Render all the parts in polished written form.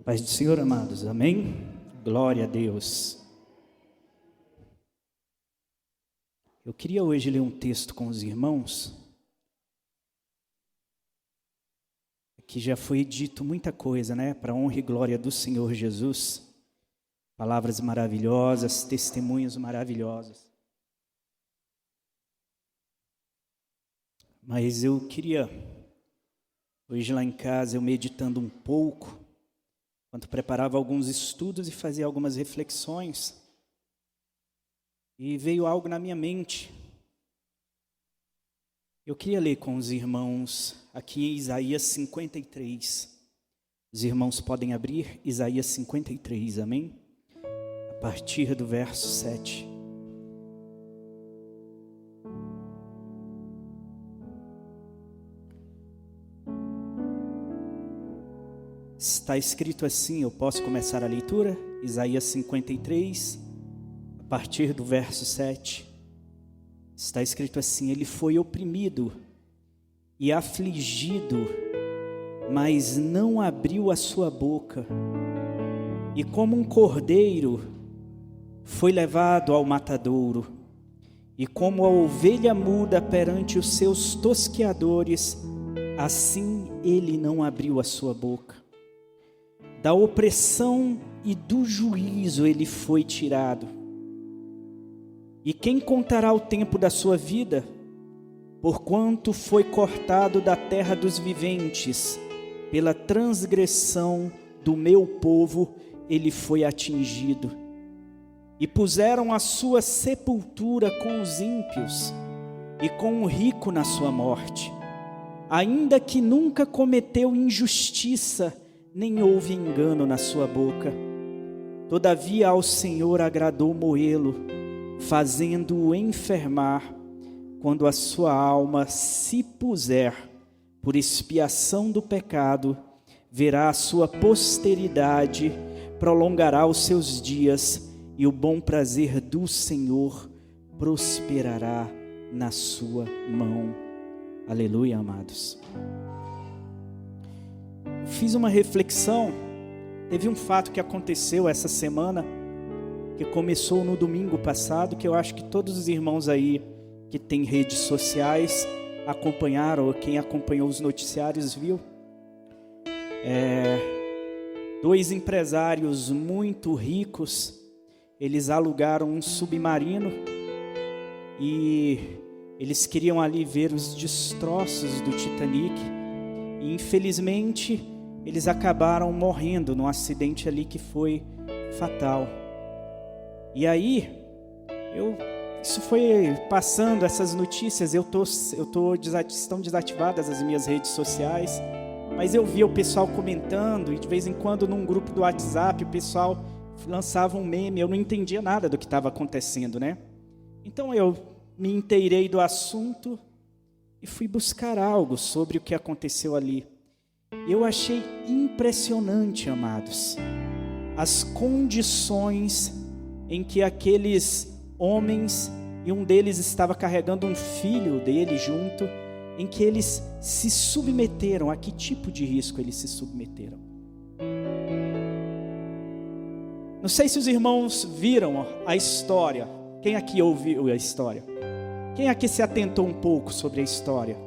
Paz do Senhor, amados, amém? Glória a Deus. Eu queria hoje ler um texto com os irmãos. Aqui já foi dito muita coisa, né? Para a honra e glória do Senhor Jesus. Palavras maravilhosas, testemunhos maravilhosos. Mas eu queria, hoje lá em casa, eu meditando um pouco, enquanto preparava alguns estudos e fazia algumas reflexões, e veio algo na minha mente. Eu queria ler com os irmãos aqui em Isaías 53. Os irmãos podem abrir Isaías 53, amém? A partir do verso 7. Está escrito assim, eu posso começar a leitura? Isaías 53, a partir do verso 7. Está escrito assim: ele foi oprimido e afligido, mas não abriu a sua boca. E como um cordeiro foi levado ao matadouro, e como a ovelha muda perante os seus tosqueadores, assim ele não abriu a sua boca. Da opressão e do juízo ele foi tirado. E quem contará o tempo da sua vida? Porquanto foi cortado da terra dos viventes, pela transgressão do meu povo ele foi atingido. E puseram a sua sepultura com os ímpios, e com o rico na sua morte. Ainda que nunca cometeu injustiça, nem houve engano na sua boca. Todavia ao Senhor agradou moê-lo, fazendo-o enfermar, quando a sua alma se puser por expiação do pecado, verá a sua posteridade, prolongará os seus dias, e o bom prazer do Senhor prosperará na sua mão. Aleluia, amados. Fiz uma reflexão, teve um fato que aconteceu essa semana, que começou no domingo passado, que eu acho que todos os irmãos aí que têm redes sociais acompanharam, ou quem acompanhou os noticiários viu. Dois empresários muito ricos, eles alugaram um submarino e eles queriam ali ver os destroços do Titanic. E infelizmente eles acabaram morrendo num acidente ali que foi fatal. E aí, isso foi passando, essas notícias, estão desativadas as minhas redes sociais, mas eu via o pessoal comentando, e de vez em quando num grupo do WhatsApp o pessoal lançava um meme, eu não entendia nada do que estava acontecendo, né? Então eu me inteirei do assunto e fui buscar algo sobre o que aconteceu ali. Eu achei impressionante, amados, as condições em que aqueles homens, e um deles estava carregando um filho dele junto, em que eles se submeteram. A que tipo de risco eles se submeteram? Não sei se os irmãos viram a história. Quem aqui ouviu a história? Quem aqui se atentou um pouco sobre a história?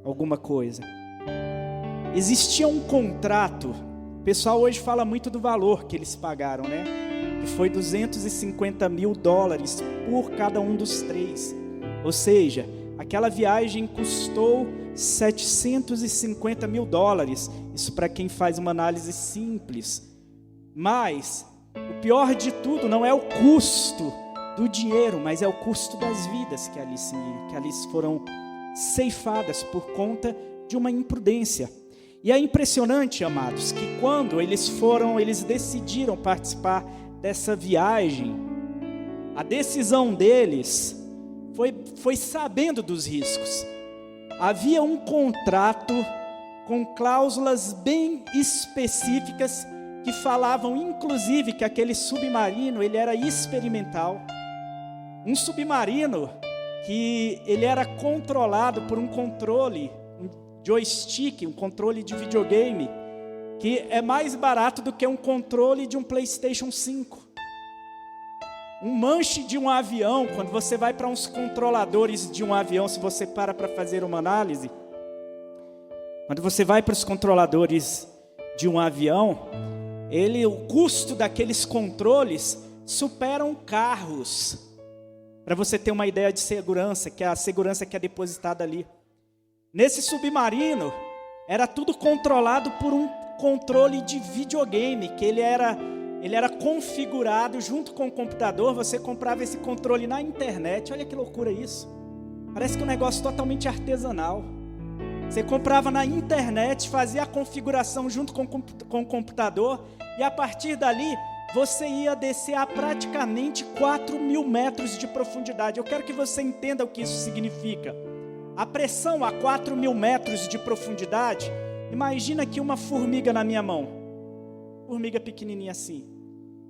Alguma coisa? Existia um contrato, o pessoal hoje fala muito do valor que eles pagaram, né? Que foi $250 mil por cada um dos três. Ou seja, aquela viagem custou $750 mil. Isso para quem faz uma análise simples. Mas o pior de tudo não é o custo do dinheiro, mas é o custo das vidas que ali foram ceifadas por conta de uma imprudência. E é impressionante, amados, que quando eles decidiram participar dessa viagem, a decisão deles foi sabendo dos riscos. Havia um contrato com cláusulas bem específicas que falavam, inclusive, que aquele submarino ele era experimental. Um submarino que ele era controlado por um controle, um joystick, um controle de videogame, que é mais barato do que um controle de um PlayStation 5. Um manche de um avião, quando você vai para uns controladores de um avião, se você para fazer uma análise, quando você vai para os controladores de um avião, o custo daqueles controles superam carros. Para você ter uma ideia de segurança, que é a segurança que é depositada ali. Nesse submarino, era tudo controlado por um controle de videogame, que ele era configurado junto com o computador. Você comprava esse controle na internet. Olha que loucura isso. Parece que é um negócio totalmente artesanal. Você comprava na internet, fazia a configuração junto com o computador, e a partir dali você ia descer a praticamente 4.000 metros de profundidade. Eu quero que você entenda o que isso significa. A pressão a 4.000 metros de profundidade, imagina que uma formiga na minha mão, formiga pequenininha assim,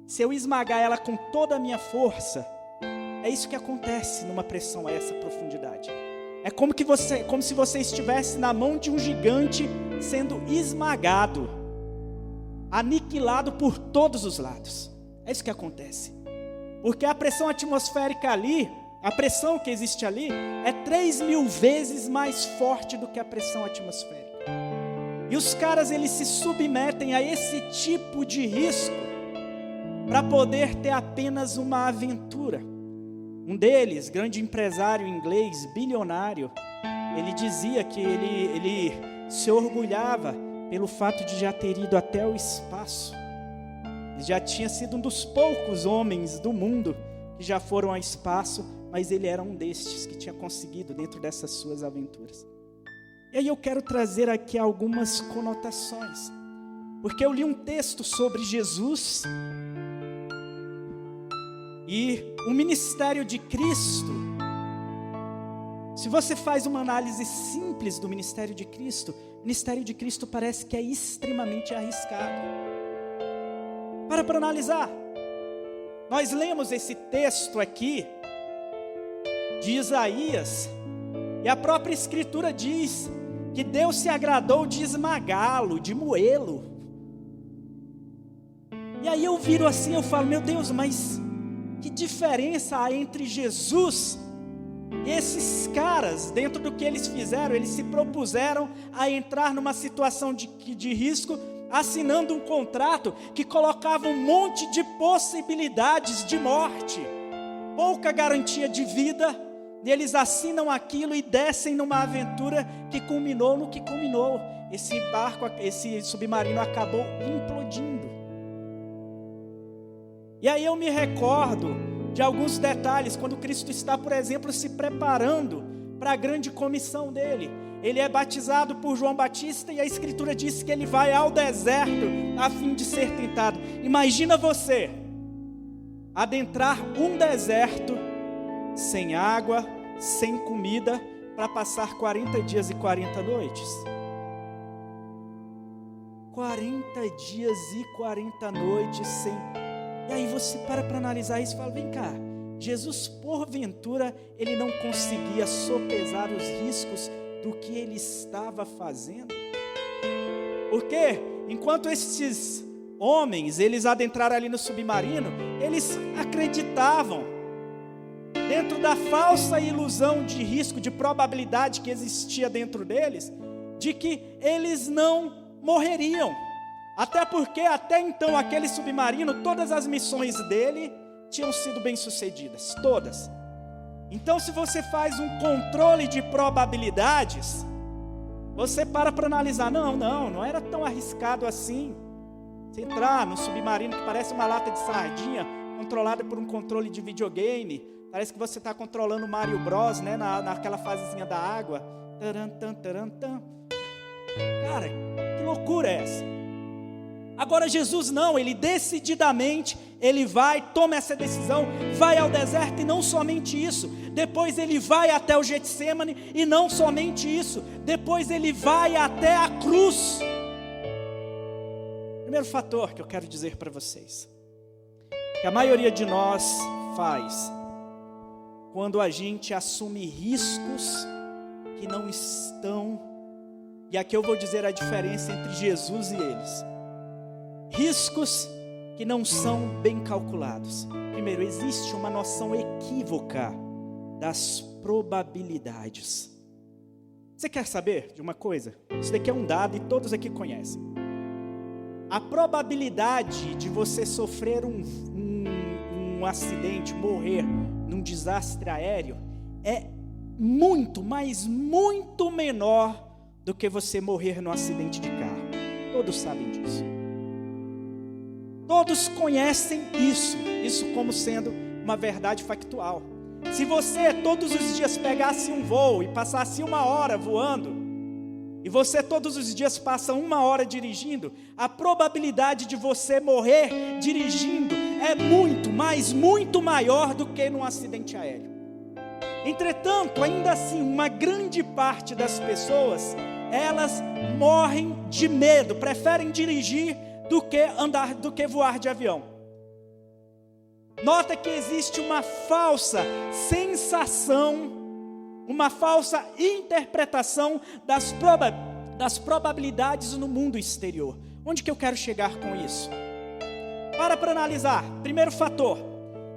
se eu esmagar ela com toda a minha força, é isso que acontece numa pressão a essa profundidade. É como se você estivesse na mão de um gigante sendo esmagado, aniquilado por todos os lados. É isso que acontece. Porque a pressão atmosférica ali, a pressão que existe ali, é 3.000 vezes mais forte do que a pressão atmosférica. E os caras, eles se submetem a esse tipo de risco para poder ter apenas uma aventura. Um deles, grande empresário inglês, bilionário, ele dizia que ele se orgulhava pelo fato de já ter ido até o espaço. Ele já tinha sido um dos poucos homens do mundo que já foram ao espaço, mas ele era um destes que tinha conseguido dentro dessas suas aventuras. E aí eu quero trazer aqui algumas conotações, porque eu li um texto sobre Jesus e o ministério de Cristo. Se você faz uma análise simples do ministério de Cristo, o ministério de Cristo parece que é extremamente arriscado. Para analisar. Nós lemos esse texto aqui de Isaías, e a própria Escritura diz que Deus se agradou de esmagá-lo, de moê-lo. E aí eu viro assim, eu falo, meu Deus, mas que diferença há entre Jesus e esses caras? Dentro do que eles fizeram, eles se propuseram a entrar numa situação de risco, assinando um contrato que colocava um monte de possibilidades de morte, pouca garantia de vida, e eles assinam aquilo e descem numa aventura que culminou no que culminou. Esse submarino acabou implodindo. E aí eu me recordo de alguns detalhes, quando Cristo está, por exemplo, se preparando para a grande comissão dele. Ele é batizado por João Batista e a Escritura diz que ele vai ao deserto a fim de ser tentado. Imagina você adentrar um deserto sem água, sem comida, para passar 40 dias e 40 noites. 40 dias e 40 noites sem... E aí você para analisar isso e fala, vem cá, Jesus, porventura, ele não conseguia sopesar os riscos do que ele estava fazendo? Porque enquanto esses homens, eles adentraram ali no submarino, eles acreditavam, dentro da falsa ilusão de risco, de probabilidade que existia dentro deles, de que eles não morreriam. Até porque, até então, aquele submarino, todas as missões dele tinham sido bem-sucedidas, todas. Então, se você faz um controle de probabilidades, você para analisar, não era tão arriscado assim. Você entrar num submarino que parece uma lata de sardinha, controlada por um controle de videogame, parece que você está controlando o Mario Bros, né, naquela fasezinha da água. Cara, que loucura é essa? Agora Jesus não, ele decididamente, ele vai, toma essa decisão, vai ao deserto, e não somente isso, depois ele vai até o Getsêmani, e não somente isso, depois ele vai até a cruz. Primeiro fator que eu quero dizer para vocês, que a maioria de nós faz, quando a gente assume riscos que não estão, e aqui eu vou dizer a diferença entre Jesus e eles. riscos que não são bem calculados. Primeiro, existe uma noção equívoca das probabilidades. Você quer saber de uma coisa? Isso daqui é um dado e todos aqui conhecem. A probabilidade de você sofrer um acidente, morrer num desastre aéreo, é muito, mas muito menor do que você morrer num acidente de carro. Todos sabem disso. Todos conhecem isso como sendo uma verdade factual. Se você todos os dias pegasse um voo e passasse 1 hora voando, e você todos os dias passa 1 hora dirigindo, a probabilidade de você morrer dirigindo é muito, mas muito maior do que num acidente aéreo. Entretanto, ainda assim, uma grande parte das pessoas, elas morrem de medo, preferem dirigir do que voar de avião. Nota que existe uma falsa sensação, uma falsa interpretação das probabilidades no mundo exterior. Onde que eu quero chegar com isso? Para analisar, primeiro fator,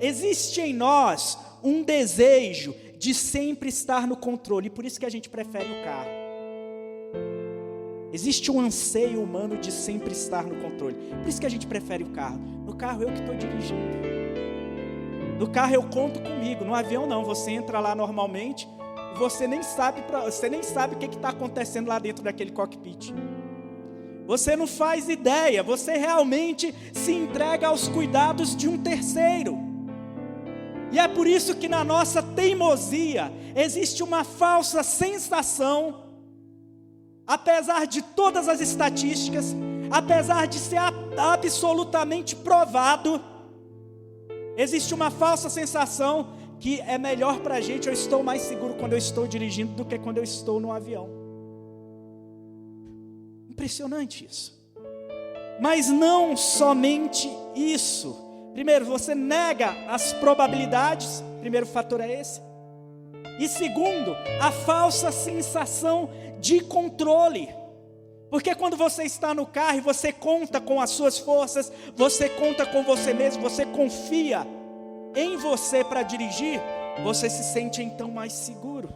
existe em nós um desejo de sempre estar no controle, e por isso que a gente prefere o carro. Existe um anseio humano de sempre estar no controle, por isso que a gente prefere o carro. No carro eu que estou dirigindo. No carro eu conto comigo, no avião não, você entra lá normalmente, você nem sabe o que está acontecendo lá dentro daquele cockpit. Você não faz ideia, você realmente se entrega aos cuidados de um terceiro. E é por isso que na nossa teimosia existe uma falsa sensação, apesar de todas as estatísticas, apesar de ser absolutamente provado, existe uma falsa sensação que é melhor para a gente, eu estou mais seguro quando eu estou dirigindo do que quando eu estou no avião. Impressionante isso. Mas não somente isso. Primeiro, você nega as probabilidades, primeiro fator é esse. E segundo, a falsa sensação de controle. Porque quando você está no carro e você conta com as suas forças, você conta com você mesmo, você confia em você para dirigir, você se sente então mais seguro.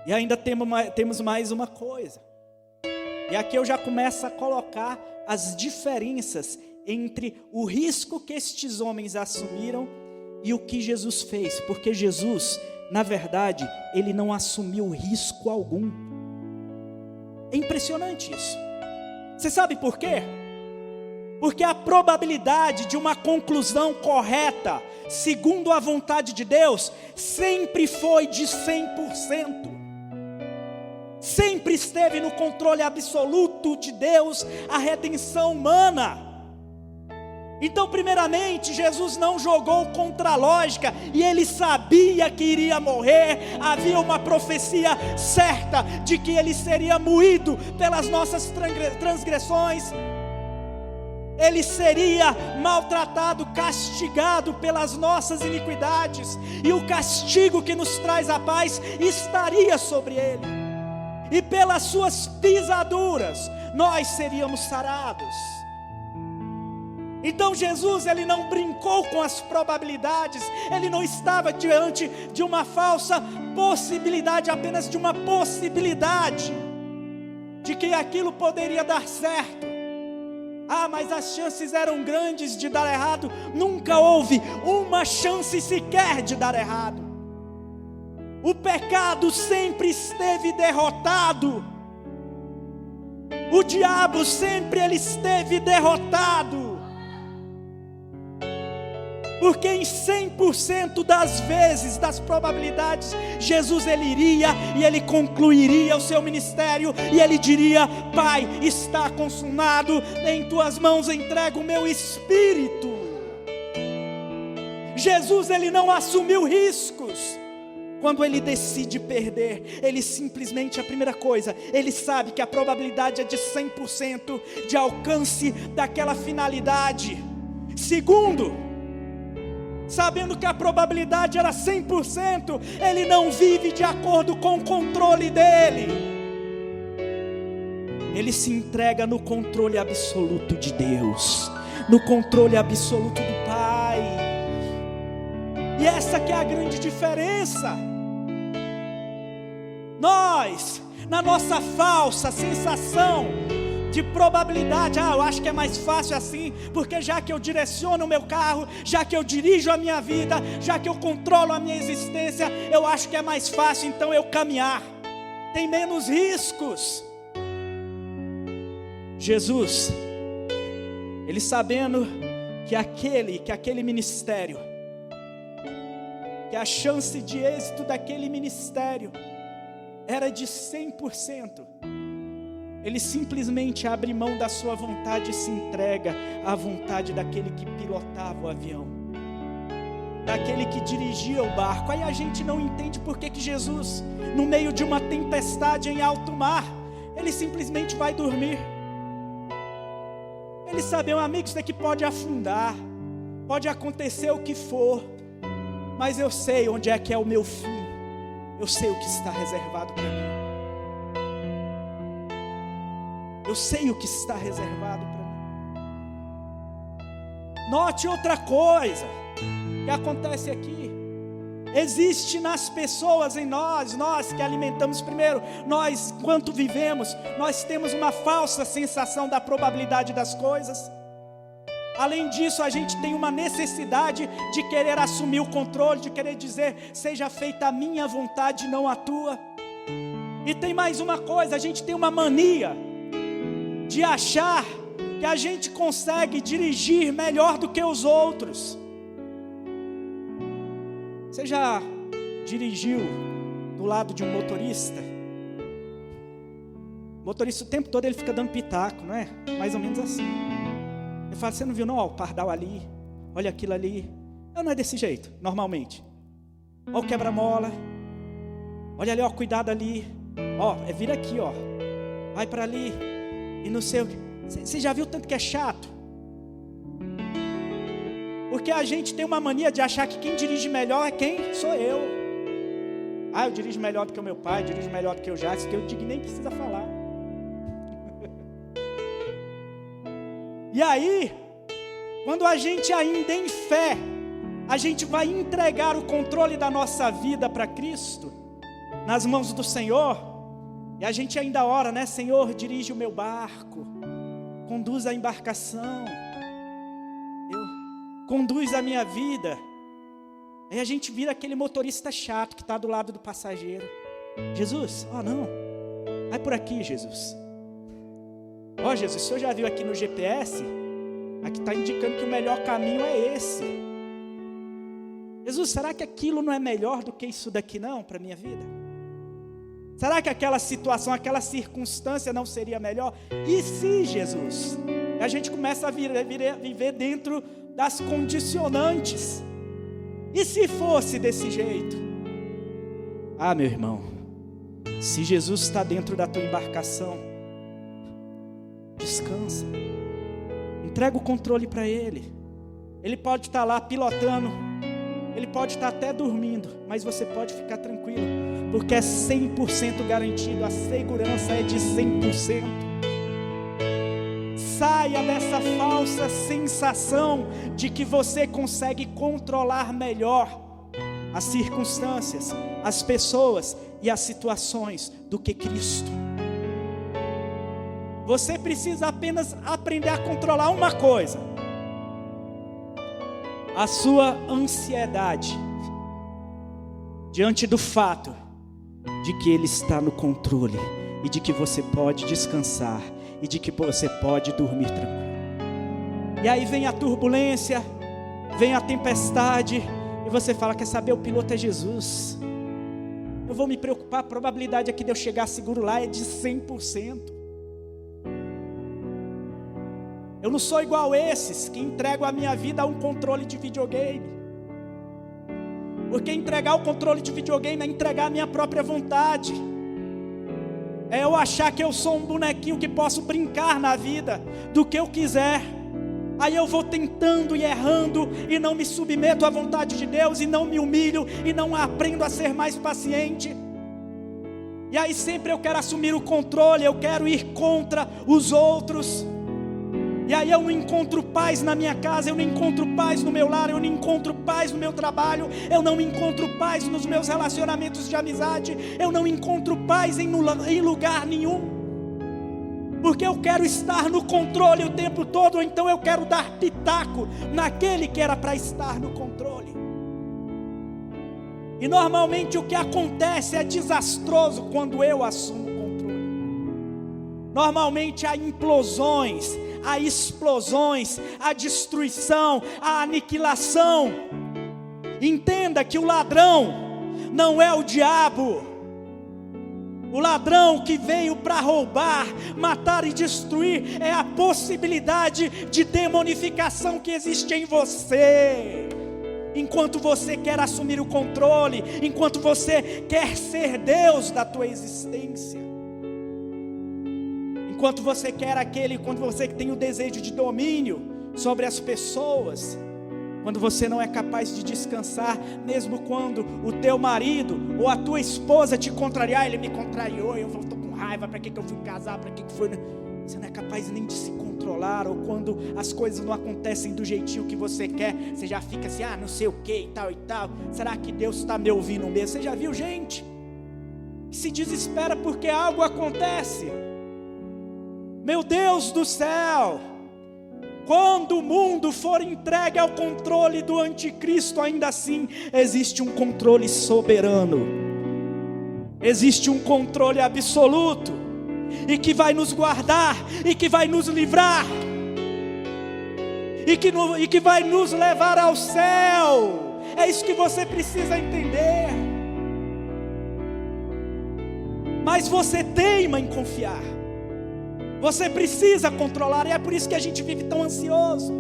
E ainda temos mais uma coisa. E aqui eu já começo a colocar as diferenças entre o risco que estes homens assumiram e o que Jesus fez. Porque Jesus, na verdade, ele não assumiu risco algum. É impressionante isso. Você sabe por quê? Porque a probabilidade de uma conclusão correta, segundo a vontade de Deus, sempre foi de 100%. Sempre esteve no controle absoluto de Deus a redenção humana. Então, primeiramente, Jesus não jogou contra a lógica, e ele sabia que iria morrer. Havia uma profecia certa de que ele seria moído pelas nossas transgressões, ele seria maltratado, castigado pelas nossas iniquidades, e o castigo que nos traz a paz estaria sobre ele, e pelas suas pisaduras nós seríamos sarados. Então Jesus, ele não brincou com as probabilidades, ele não estava diante de uma falsa possibilidade, apenas de uma possibilidade de que aquilo poderia dar certo. Mas as chances eram grandes de dar errado. Nunca houve uma chance sequer de dar errado. O pecado sempre esteve derrotado. O diabo sempre ele esteve derrotado. Porque em 100% das vezes, das probabilidades, Jesus ele iria e ele concluiria o seu ministério, e ele diria: Pai, está consumado, em tuas mãos entrego o meu espírito. Jesus ele não assumiu riscos. Quando ele decide perder, ele simplesmente, a primeira coisa, ele sabe que a probabilidade é de 100% de alcance daquela finalidade. Segundo, sabendo que a probabilidade era 100%, ele não vive de acordo com o controle dele. ele se entrega no controle absoluto de Deus, no controle absoluto do Pai. E essa que é a grande diferença. Nós, na nossa falsa sensação de probabilidade, eu acho que é mais fácil assim, porque já que eu direciono o meu carro, já que eu dirijo a minha vida, já que eu controlo a minha existência, eu acho que é mais fácil então eu caminhar, tem menos riscos. Jesus, ele sabendo que aquele ministério, que a chance de êxito daquele ministério era de 100%, ele simplesmente abre mão da sua vontade e se entrega à vontade daquele que pilotava o avião, daquele que dirigia o barco. Aí a gente não entende por que Jesus, no meio de uma tempestade em alto mar, ele simplesmente vai dormir. Ele sabe, meu amigo, isso daqui pode afundar, pode acontecer o que for, mas eu sei onde é que é o meu fim, eu sei o que está reservado para mim. Eu sei o que está reservado para mim. Note outra coisa que acontece aqui. Existe nas pessoas, em nós que alimentamos primeiro, nós, enquanto vivemos, nós temos uma falsa sensação da probabilidade das coisas. Além disso, a gente tem uma necessidade de querer assumir o controle, de querer dizer, seja feita a minha vontade, não a tua. E tem mais uma coisa, a gente tem uma mania de achar que a gente consegue dirigir melhor do que os outros. Você já dirigiu do lado de um motorista? O motorista o tempo todo ele fica dando pitaco, não é? Mais ou menos assim. Ele fala, você não viu não, ó, o pardal ali, olha aquilo ali. Não é desse jeito, normalmente. Olha o quebra-mola, olha ali, ó, cuidado ali. Ó, vira aqui, ó, vai para ali. E não sei o que. Você já viu tanto que é chato? Porque a gente tem uma mania de achar que quem dirige melhor é quem? Sou eu. Eu dirijo melhor do que o meu pai, dirijo melhor do que o Jacques, que eu digo nem precisa falar. E aí, quando a gente ainda em fé, a gente vai entregar o controle da nossa vida para Cristo, nas mãos do Senhor. E a gente ainda ora, né? Senhor, dirige o meu barco, conduz a embarcação, conduz a minha vida. Aí a gente vira aquele motorista chato que está do lado do passageiro. Jesus, não, vai por aqui, Jesus. Jesus, o senhor já viu aqui no GPS? Aqui está indicando que o melhor caminho é esse. Jesus, será que aquilo não é melhor do que isso daqui não, para a minha vida? Será que aquela situação, aquela circunstância não seria melhor? E se, Jesus? E a gente começa a viver dentro das condicionantes. E se fosse desse jeito? Meu irmão, se Jesus está dentro da tua embarcação, descansa. Entrega o controle para Ele. Ele pode estar lá pilotando, Ele pode estar até dormindo, mas você pode ficar tranquilo, porque é 100% garantido, a segurança é de 100%. Saia dessa falsa sensação de que você consegue controlar melhor as circunstâncias, as pessoas e as situações do que Cristo. Você precisa apenas aprender a controlar uma coisa: a sua ansiedade diante do fato de que Ele está no controle e de que você pode descansar e de que você pode dormir tranquilo. E aí vem a turbulência, vem a tempestade e você fala, quer saber, o piloto é Jesus, eu vou me preocupar, a probabilidade aqui de eu chegar seguro lá é de 100%. Eu não sou igual esses que entregam a minha vida a um controle de videogame. Porque entregar o controle de videogame é entregar a minha própria vontade. É eu achar que eu sou um bonequinho que posso brincar na vida do que eu quiser. Aí eu vou tentando e errando e não me submeto à vontade de Deus e não me humilho e não aprendo a ser mais paciente. E aí sempre eu quero assumir o controle, eu quero ir contra os outros. E aí eu não encontro paz na minha casa, eu não encontro paz no meu lar, eu não encontro paz no meu trabalho, eu não encontro paz nos meus relacionamentos de amizade, eu não encontro paz em lugar nenhum. Porque eu quero estar no controle o tempo todo, ou então eu quero dar pitaco naquele que era para estar no controle. E normalmente o que acontece é desastroso quando eu assumo o controle. Normalmente há implosões, há explosões, há destruição, há aniquilação. Entenda que o ladrão não é o diabo. O ladrão que veio para roubar, matar e destruir é a possibilidade de demonificação que existe em você. Enquanto você quer assumir o controle, enquanto você quer ser Deus da tua existência, enquanto você quer quando você tem o desejo de domínio sobre as pessoas, quando você não é capaz de descansar, mesmo quando o teu marido ou a tua esposa te contrariar, ele me contrariou, eu estou com raiva, para que eu fui casar, para que foi... Você não é capaz nem de se controlar, ou quando as coisas não acontecem do jeitinho que você quer, você já fica assim, não sei o que e tal, será que Deus está me ouvindo mesmo? Você já viu gente que se desespera porque algo acontece? Meu Deus do céu, quando o mundo for entregue ao controle do anticristo, ainda assim existe um controle soberano, existe um controle absoluto, e que vai nos guardar, e que vai nos livrar, e que vai nos levar ao céu. É isso que você precisa entender. Mas você teima em confiar, você precisa controlar, e é por isso que a gente vive tão ansioso.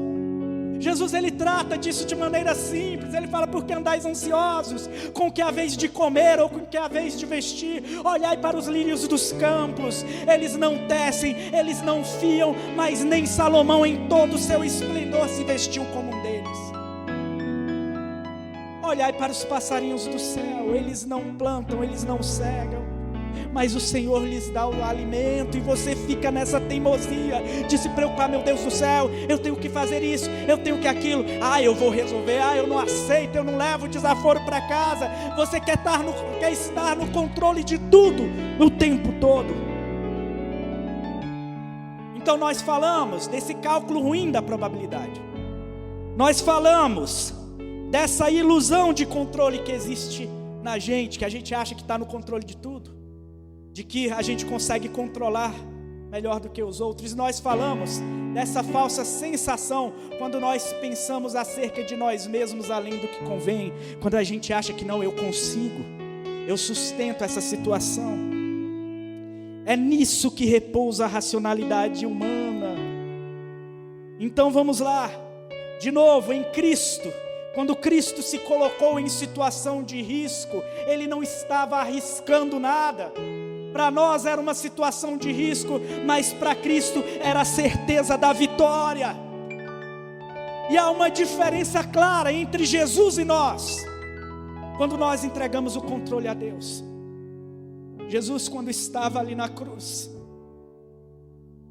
Jesus, ele trata disso de maneira simples. Ele fala, porque andais ansiosos com o que haveis de comer ou com o que haveis de vestir? Olhai para os lírios dos campos, eles não tecem, eles não fiam, mas nem Salomão em todo o seu esplendor se vestiu como um deles. Olhai para os passarinhos do céu, eles não plantam, eles não cegam, mas o Senhor lhes dá o alimento, e você fica nessa teimosia de se preocupar. Meu Deus do céu, eu tenho que fazer isso, eu tenho que aquilo, eu vou resolver, eu não aceito, eu não levo o desaforo para casa. Você quer estar no controle de tudo, o tempo todo. Então nós falamos desse cálculo ruim da probabilidade, nós falamos dessa ilusão de controle que existe na gente, que a gente acha que está no controle de tudo, de que a gente consegue controlar melhor do que os outros. Nós falamos dessa falsa sensação quando nós pensamos acerca de nós mesmos além do que convém, quando a gente acha que não, eu consigo, eu sustento essa situação. É nisso que repousa a racionalidade humana. Então vamos lá, de novo, em Cristo. Quando Cristo se colocou em situação de risco, Ele não estava arriscando nada. Para nós era uma situação de risco, mas para Cristo era a certeza da vitória. E há uma diferença clara entre Jesus e nós, quando nós entregamos o controle a Deus. Jesus, quando estava ali na cruz,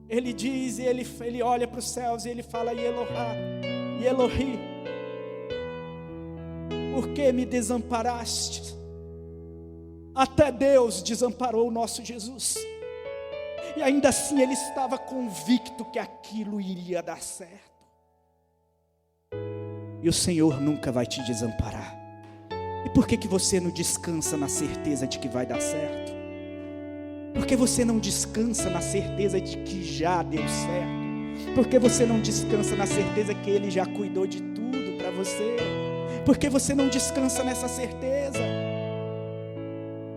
Ele diz, e ele olha para os céus e Ele fala, Elohi, por que me desamparaste? Até Deus desamparou o nosso Jesus, e ainda assim Ele estava convicto que aquilo iria dar certo. E o Senhor nunca vai te desamparar. E por que você não descansa na certeza de que vai dar certo? Por que você não descansa na certeza de que já deu certo? Por que você não descansa na certeza que Ele já cuidou de tudo para você? Por que você não descansa nessa certeza?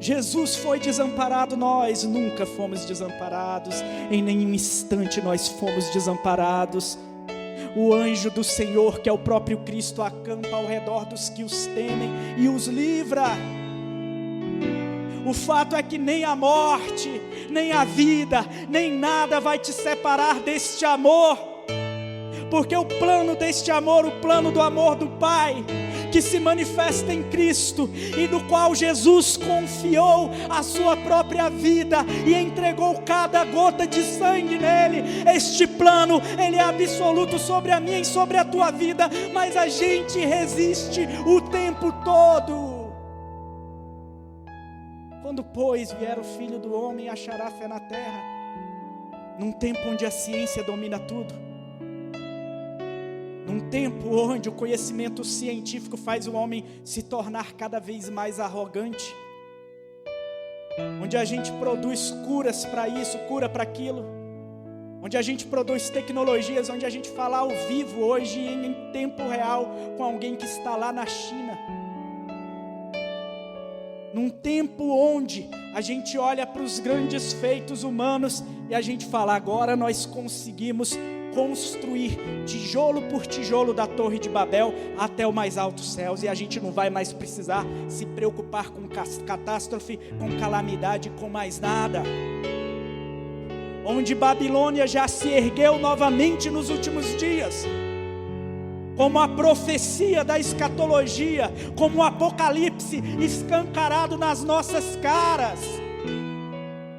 Jesus foi desamparado, nós nunca fomos desamparados, em nenhum instante nós fomos desamparados. O anjo do Senhor, que é o próprio Cristo, acampa ao redor dos que os temem e os livra. O fato é que nem a morte, nem a vida, nem nada vai te separar deste amor, porque o plano deste amor, o plano do amor do Pai, que se manifesta em Cristo e no qual Jesus confiou a sua própria vida e entregou cada gota de sangue nele. Este plano, ele é absoluto sobre a minha e sobre a tua vida, mas a gente resiste o tempo todo. Quando, pois, vier o Filho do Homem, achará fé na terra? Num tempo onde a ciência domina tudo, num tempo onde o conhecimento científico faz o homem se tornar cada vez mais arrogante, onde a gente produz curas para isso, cura para aquilo, onde a gente produz tecnologias, onde a gente fala ao vivo hoje em tempo real com alguém que está lá na China. Num tempo onde a gente olha para os grandes feitos humanos e a gente fala, agora nós conseguimos construir tijolo por tijolo da Torre de Babel até o mais altos céus, e a gente não vai mais precisar se preocupar com catástrofe, com calamidade, com mais nada. Onde Babilônia já se ergueu novamente nos últimos dias, como a profecia da escatologia, como o Apocalipse escancarado nas nossas caras.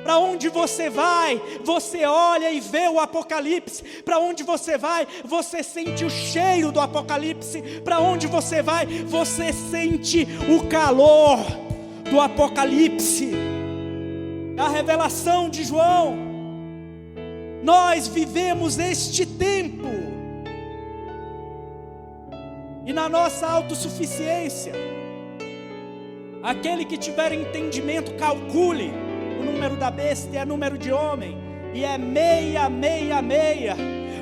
Para onde você vai, você olha e vê o Apocalipse. Para onde você vai, você sente o cheiro do Apocalipse. Para onde você vai, você sente o calor do Apocalipse, a revelação de João. Nós vivemos este tempo, e na nossa autossuficiência, aquele que tiver entendimento, calcule. O número da besta é número de homem, e é 666,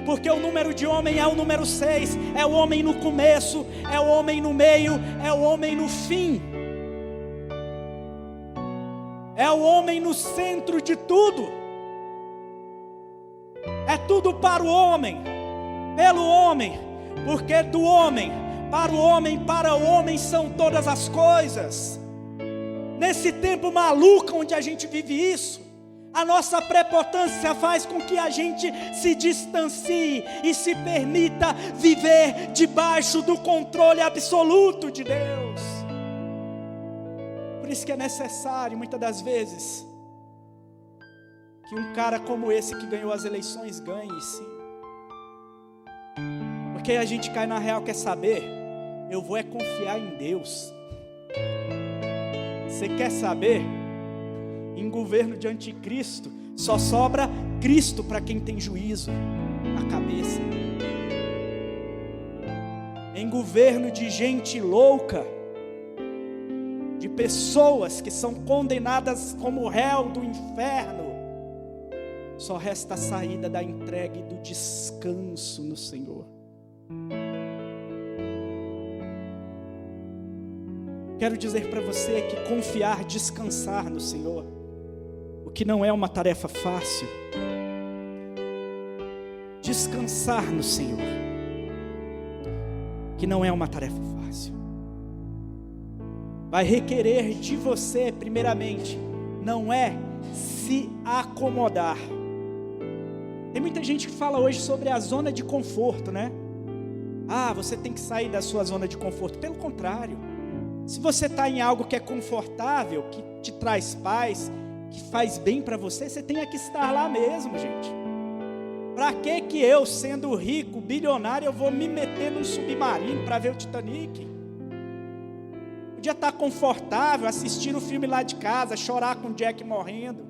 porque o número de homem é o número 6, é o homem no começo, é o homem no meio, é o homem no fim, é o homem no centro de tudo, é tudo para o homem, pelo homem, porque do homem, para o homem são todas as coisas. Nesse tempo maluco onde a gente vive isso, a nossa prepotência faz com que a gente se distancie e se permita viver debaixo do controle absoluto de Deus. Por isso que é necessário, muitas das vezes, que um cara como esse que ganhou as eleições ganhe, sim. Porque a gente cai na real, quer saber? Eu vou confiar em Deus. Você quer saber? Em governo de anticristo, só sobra Cristo para quem tem juízo na cabeça. Em governo de gente louca, de pessoas que são condenadas como réu do inferno, só resta a saída da entrega e do descanso no Senhor. Quero dizer para você que confiar, descansar no Senhor, o que não é uma tarefa fácil, descansar no Senhor, que não é uma tarefa fácil, vai requerer de você, primeiramente, não é se acomodar. Tem muita gente que fala hoje sobre a zona de conforto, né? Ah, você tem que sair da sua zona de conforto. Pelo contrário, se você está em algo que é confortável, que te traz paz, que faz bem para você, você tem que estar lá mesmo, gente. Para que eu, sendo rico, bilionário, eu vou me meter num submarino para ver o Titanic? Podia estar confortável, assistir o filme lá de casa, chorar com o Jack morrendo.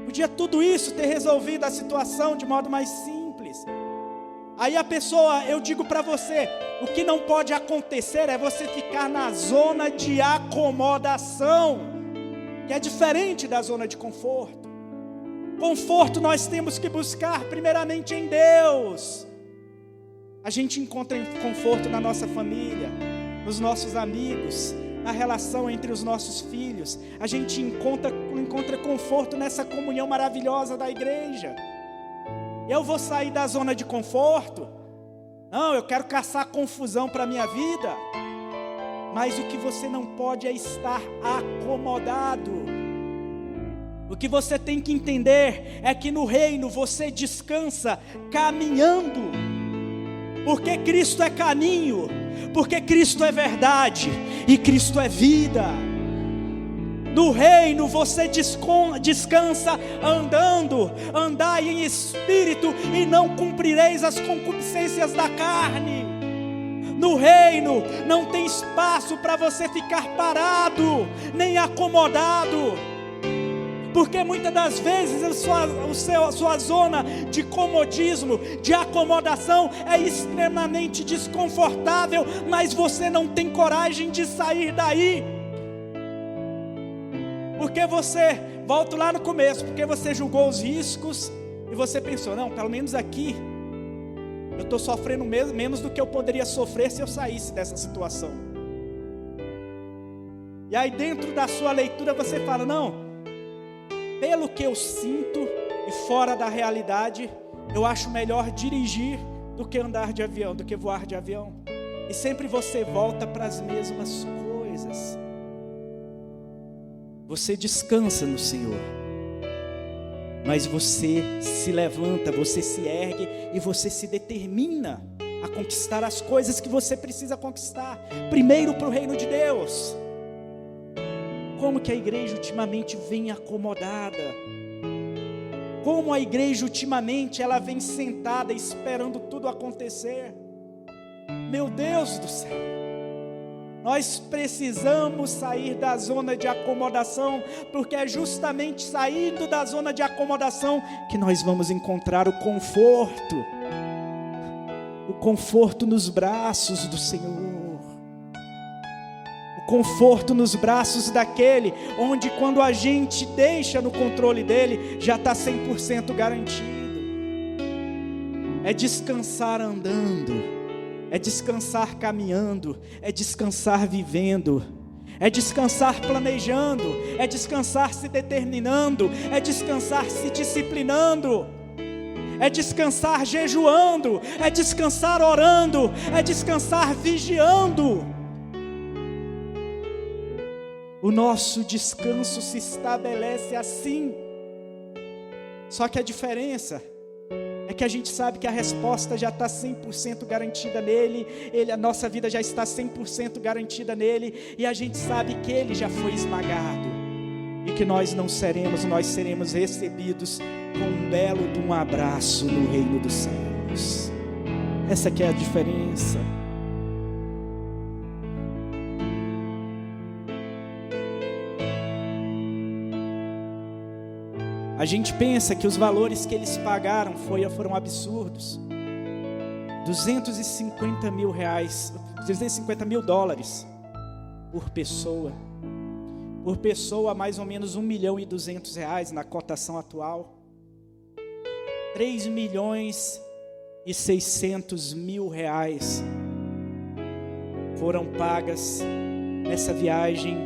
Podia tudo isso ter resolvido a situação de modo mais simples. Aí a pessoa, eu digo para você, o que não pode acontecer é você ficar na zona de acomodação, que é diferente da zona de conforto. Conforto nós temos que buscar primeiramente em Deus. A gente encontra conforto na nossa família, nos nossos amigos, na relação entre os nossos filhos. A gente encontra conforto nessa comunhão maravilhosa da igreja. Eu vou sair da zona de conforto? Não, eu quero caçar confusão para a minha vida. Mas o que você não pode é estar acomodado. O que você tem que entender é que no reino você descansa caminhando. Porque Cristo é caminho. porque Cristo é verdade e Cristo é vida. No reino você descansa andando, andai em espírito e não cumprireis as concupiscências da carne. No reino não tem espaço para você ficar parado, nem acomodado, porque muitas das vezes a sua zona de comodismo, de acomodação é extremamente desconfortável, mas você não tem coragem de sair daí, porque você, volto lá no começo, porque você julgou os riscos e você pensou, não, pelo menos aqui eu estou sofrendo menos do que eu poderia sofrer se eu saísse dessa situação. E aí dentro da sua leitura você fala, não, pelo que eu sinto e fora da realidade, eu acho melhor dirigir do que andar de avião, do que voar de avião. E sempre você volta para as mesmas coisas. Você descansa no Senhor, mas você se levanta, você se ergue e você se determina a conquistar as coisas que você precisa conquistar. Primeiro para o reino de Deus. Como que a igreja ultimamente vem acomodada? Como a igreja ultimamente ela vem sentada esperando tudo acontecer? Meu Deus do céu! Nós precisamos sair da zona de acomodação, porque é justamente saindo da zona de acomodação que nós vamos encontrar o conforto nos braços do Senhor, o conforto nos braços daquele, onde quando a gente deixa no controle dele, já está 100% garantido. É descansar andando, é descansar caminhando, é descansar vivendo, é descansar planejando, é descansar se determinando, é descansar se disciplinando, é descansar jejuando, é descansar orando, é descansar vigiando. O nosso descanso se estabelece assim. Só que a diferença é que a gente sabe que a resposta já está 100% garantida nele, a nossa vida já está 100% garantida nele, e a gente sabe que ele já foi esmagado, e que nós seremos recebidos com um belo de um abraço no reino dos céus. Essa que é a diferença. A gente pensa que os valores que eles pagaram foram absurdos. 250 mil reais, 250 mil dólares por pessoa. Por pessoa, mais ou menos 1.200.000 reais na cotação atual. 3.600.000 reais foram pagas nessa viagem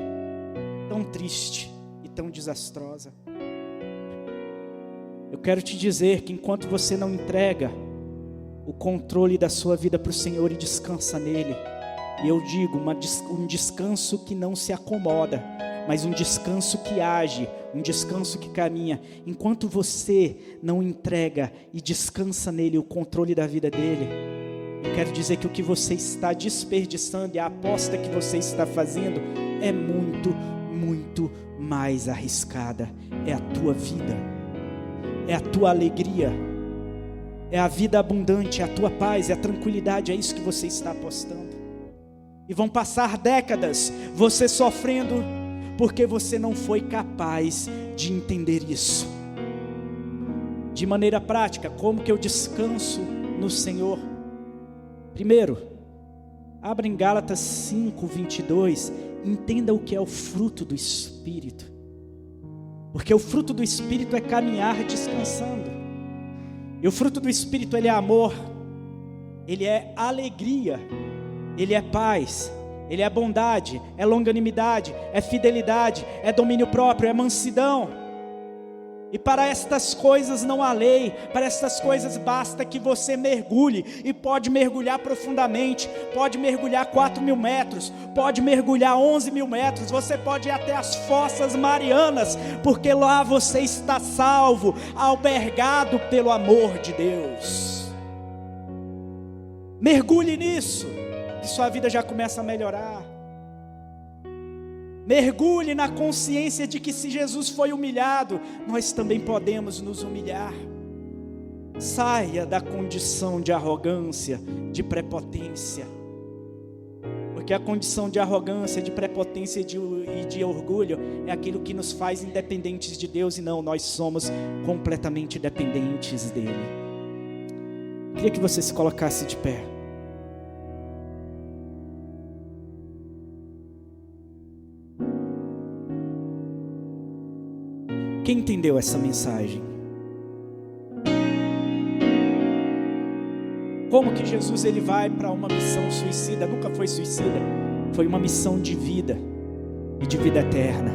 tão triste e tão desastrosa. Eu quero te dizer que enquanto você não entrega o controle da sua vida para o Senhor e descansa nele, e eu digo, um descanso que não se acomoda, mas um descanso que age, um descanso que caminha. Enquanto você não entrega e descansa nele o controle da vida dele, eu quero dizer que o que você está desperdiçando e a aposta que você está fazendo é muito, muito mais arriscada. É a tua vida, é a tua alegria, é a vida abundante, é a tua paz, é a tranquilidade, é isso que você está apostando. E vão passar décadas você sofrendo, porque você não foi capaz de entender isso. De maneira prática, como que eu descanso no Senhor? Primeiro, abra em Gálatas 5:22, entenda o que é o fruto do Espírito. Porque o fruto do Espírito é caminhar descansando. E o fruto do Espírito, ele é amor, ele é alegria, ele é paz, ele é bondade, é longanimidade, é fidelidade, é domínio próprio, é mansidão. E para estas coisas não há lei, para estas coisas basta que você mergulhe, e pode mergulhar profundamente, pode mergulhar 4.000 metros, pode mergulhar 11.000 metros, você pode ir até as fossas marianas, porque lá você está salvo, albergado pelo amor de Deus. Mergulhe nisso, que sua vida já começa a melhorar. Mergulhe na consciência de que se Jesus foi humilhado, nós também podemos nos humilhar. Saia da condição de arrogância, de prepotência. Porque a condição de arrogância, de prepotência e de orgulho é aquilo que nos faz independentes de Deus, e não, nós somos completamente dependentes dele. Queria que você se colocasse de pé. Quem entendeu essa mensagem? Como que Jesus ele vai para uma missão suicida? Nunca foi suicida, foi uma missão de vida e de vida eterna.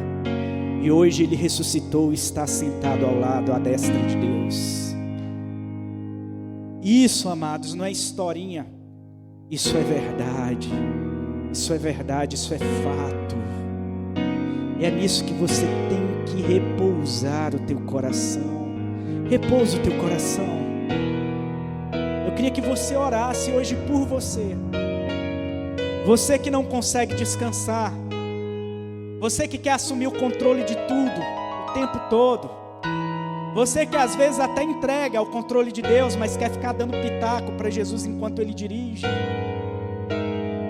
E hoje ele ressuscitou e está sentado ao lado, à destra de Deus. Isso, amados, não é historinha. Isso é verdade. Isso é verdade, isso é fato. E é nisso que você tem que repousar o teu coração. Repousa o teu coração. Eu queria que você orasse hoje por você. Você que não consegue descansar. Você que quer assumir o controle de tudo, o tempo todo. Você que às vezes até entrega o controle de Deus, mas quer ficar dando pitaco para Jesus enquanto Ele dirige.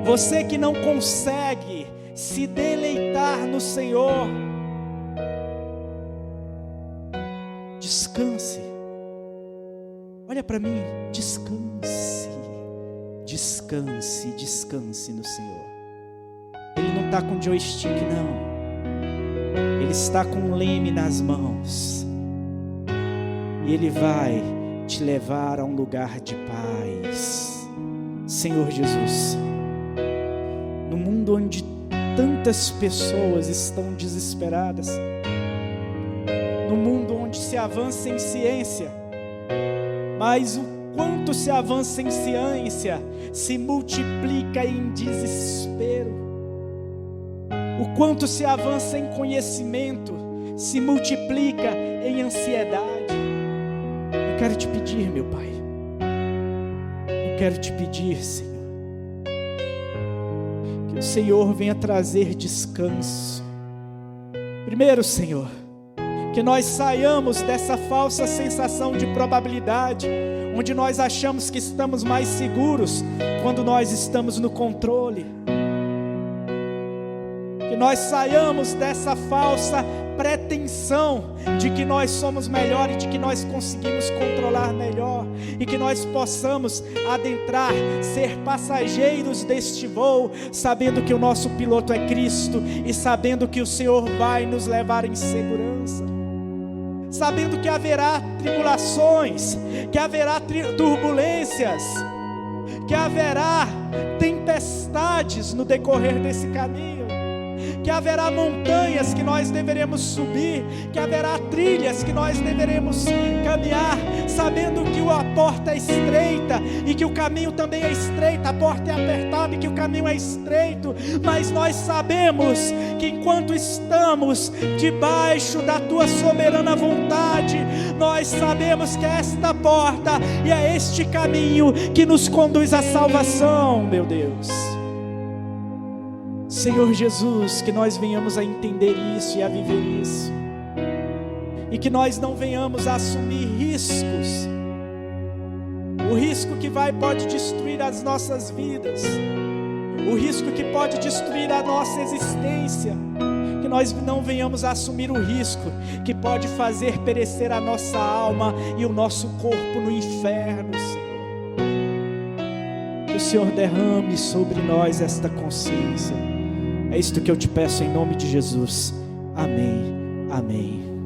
Você que não consegue se deleitar no Senhor. Descanse. Olha para mim, descanse. Descanse, descanse no Senhor. Ele não está com joystick, não. Ele está com um leme nas mãos. E Ele vai te levar a um lugar de paz. Senhor Jesus, no mundo onde tantas pessoas estão desesperadas, no mundo onde se avança em ciência, mas o quanto se avança em ciência se multiplica em desespero. O quanto se avança em conhecimento se multiplica em ansiedade. Eu quero te pedir, meu Pai, eu quero te pedir, Senhor, que o Senhor venha trazer descanso. Primeiro, Senhor, que nós saiamos dessa falsa sensação de probabilidade, onde nós achamos que estamos mais seguros quando nós estamos no controle. Que nós saiamos dessa falsa pretensão de que nós somos melhor e de que nós conseguimos controlar melhor, e que nós possamos adentrar, ser passageiros deste voo, sabendo que o nosso piloto é Cristo e sabendo que o Senhor vai nos levar em segurança, sabendo que haverá tribulações, que haverá turbulências, que haverá tempestades no decorrer desse caminho, que haverá montanhas que nós deveremos subir, que haverá trilhas que nós deveremos caminhar, sabendo que a porta é estreita e que o caminho também é estreito, a porta é apertada e que o caminho é estreito, mas nós sabemos que enquanto estamos debaixo da Tua soberana vontade, nós sabemos que é esta porta e é este caminho que nos conduz à salvação, meu Deus. Senhor Jesus, que nós venhamos a entender isso e a viver isso, e que nós não venhamos a assumir riscos, o risco que pode destruir as nossas vidas, o risco que pode destruir a nossa existência, que nós não venhamos a assumir o risco que pode fazer perecer a nossa alma e o nosso corpo no inferno, Senhor. Que o Senhor derrame sobre nós esta consciência. É isto que eu te peço em nome de Jesus. Amém. Amém.